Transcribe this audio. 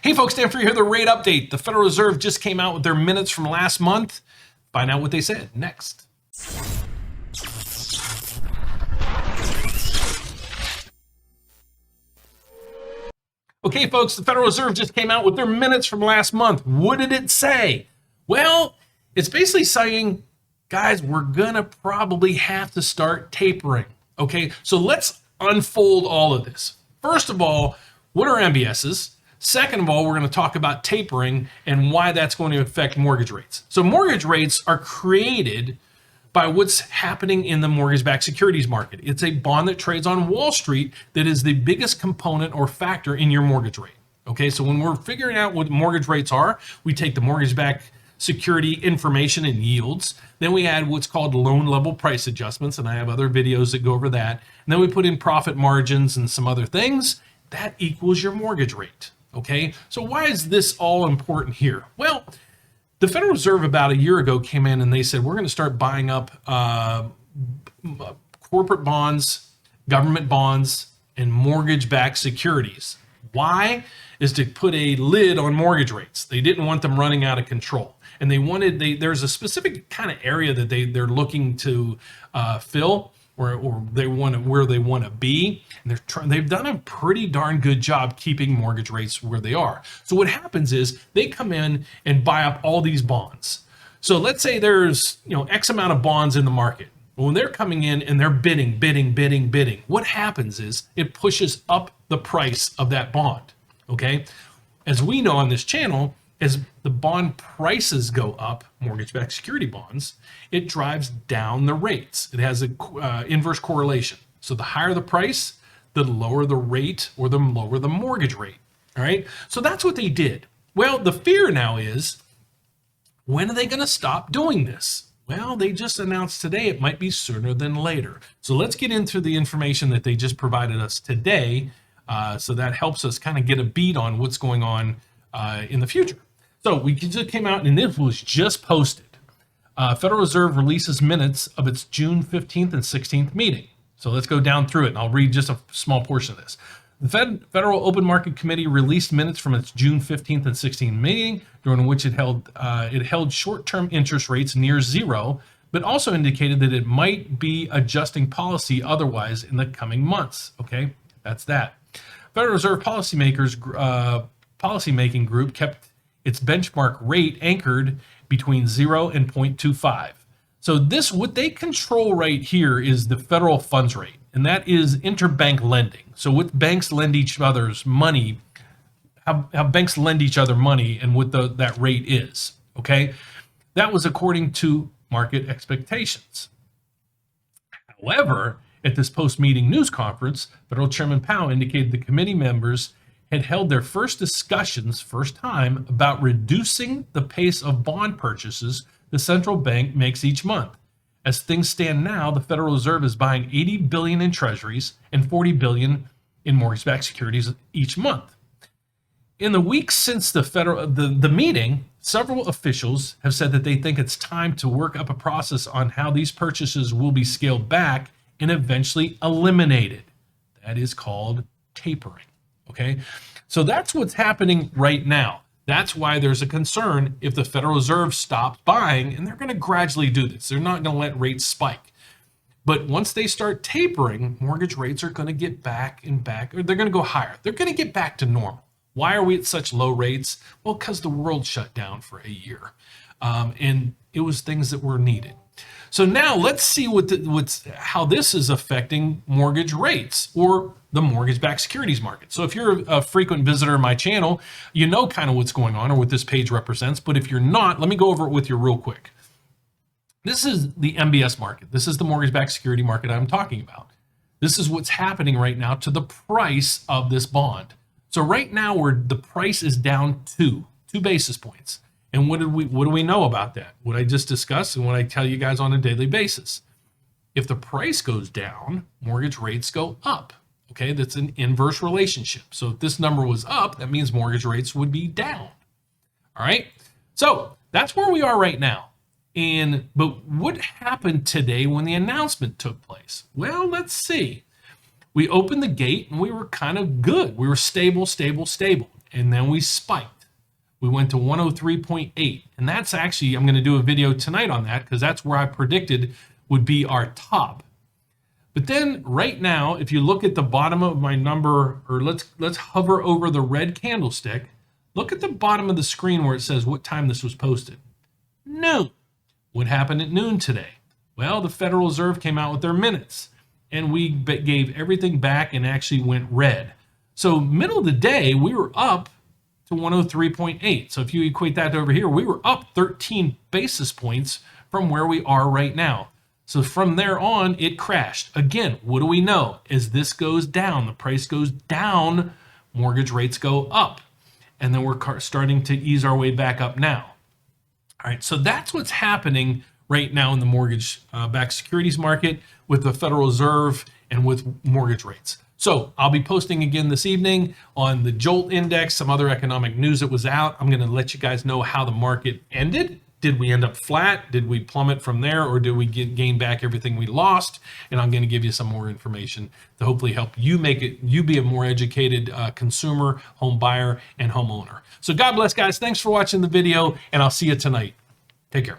Hey folks, Dan Frio here, the rate update. The Federal Reserve just came out with their minutes from last month. Find out what they said next. Okay folks, the Federal Reserve just came out with their minutes from last month. What did it say? Well, it's basically saying, guys, we're gonna probably have to start tapering. Okay, so let's unfold all of this. First of all, what are MBSs? Second of all, we're going to talk about tapering and why that's going to affect mortgage rates. So mortgage rates are created by what's happening in the mortgage-backed securities market. It's a bond that trades on Wall Street that is the biggest component or factor in your mortgage rate. Okay, so when we're figuring out what mortgage rates are, we take the mortgage-backed security information and yields. Then we add what's called loan level price adjustments, and I have other videos that go over that. And then we put in profit margins and some other things. That equals your mortgage rate. Okay, so why is this all important here? Well, the Federal Reserve about a year ago came in and they said, we're going to start buying up corporate bonds, government bonds, and mortgage-backed securities. Why? Is to put a lid on mortgage rates. They didn't want them running out of control. And they wanted, there's a specific kind of area that they're looking to fill, or they want to, where they want to be. And they've done a pretty darn good job keeping mortgage rates where they are. So what happens is they come in and buy up all these bonds. So let's say there's X amount of bonds in the market. When they're coming in and they're bidding, what happens is it pushes up the price of that bond. Okay, as we know on this channel, as the bond prices go up, mortgage-backed security bonds, it drives down the rates. It has an inverse correlation. So the higher the price, the lower the rate, or the lower the mortgage rate. All right, so that's what they did. Well, the fear now is, when are they going to stop doing this? Well, they just announced today it might be sooner than later. So let's get into the information that they just provided us today, so that helps us kind of get a beat on what's going on in the future. So we just came out, and this was just posted. Federal Reserve releases minutes of its June 15th and 16th meeting. So let's go down through it, and I'll read just a small portion of this. The Federal Open Market Committee released minutes from its June 15th and 16th meeting, during which it held short-term interest rates near zero, but also indicated that it might be adjusting policy otherwise in the coming months. Okay, that's that. Federal Reserve policymaking group kept its benchmark rate anchored between 0 and 0.25. So what they control right here is the federal funds rate, and that is interbank lending. So what banks lend each other's money, how banks lend each other money, and what that rate is. Okay, that was according to market expectations. However, at this post-meeting news conference, Federal Chairman Powell indicated the committee members had held their first time, about reducing the pace of bond purchases the central bank makes each month. As things stand now, the Federal Reserve is buying $80 billion in treasuries and $40 billion in mortgage-backed securities each month. In the weeks since the meeting, several officials have said that they think it's time to work up a process on how these purchases will be scaled back and eventually eliminated. That is called tapering. Okay, so that's what's happening right now. That's why there's a concern if the Federal Reserve stops buying, and they're going to gradually do this. They're not going to let rates spike. But once they start tapering, mortgage rates are going to get back, or they're going to go higher. They're going to get back to normal. Why are we at such low rates? Well, because the world shut down for a year, and it was things that were needed. So now let's see how this is affecting mortgage rates or the mortgage-backed securities market. So if you're a frequent visitor of my channel, you know kind of what's going on or what this page represents. But if you're not, let me go over it with you real quick. This is the MBS market. This is the mortgage-backed security market I'm talking about. This is what's happening right now to the price of this bond. So right now, the price is down 2 basis points. And what do we know about that? What I just discussed and what I tell you guys on a daily basis. If the price goes down, mortgage rates go up. Okay, that's an inverse relationship. So if this number was up, that means mortgage rates would be down. All right, so that's where we are right now. But what happened today when the announcement took place? Well, let's see. We opened the gate and we were kind of good. We were stable. and then we spiked. We went to 103.8, and that's actually, I'm going to do a video tonight on that because that's where I predicted would be our top. But then right now, if you look at the bottom of my number, or let's hover over the red candlestick, look at the bottom of the screen where it says what time this was posted. Noon. What happened at noon today? Well, the Federal Reserve came out with their minutes, and we gave everything back and actually went red. So middle of the day, we were up to 103.8. So if you equate that to over here, we were up 13 basis points from where we are right now. So from there on, it crashed. Again, what do we know? As this goes down, the price goes down, mortgage rates go up. And then we're starting to ease our way back up now. All right, so that's what's happening right now in the mortgage-backed securities market with the Federal Reserve and with mortgage rates. So I'll be posting again this evening on the JOLT index, some other economic news that was out. I'm going to let you guys know how the market ended. Did we end up flat? Did we plummet from there? Or did we gain back everything we lost? And I'm going to give you some more information to hopefully help you be a more educated consumer, home buyer, and homeowner. So God bless, guys. Thanks for watching the video, and I'll see you tonight. Take care.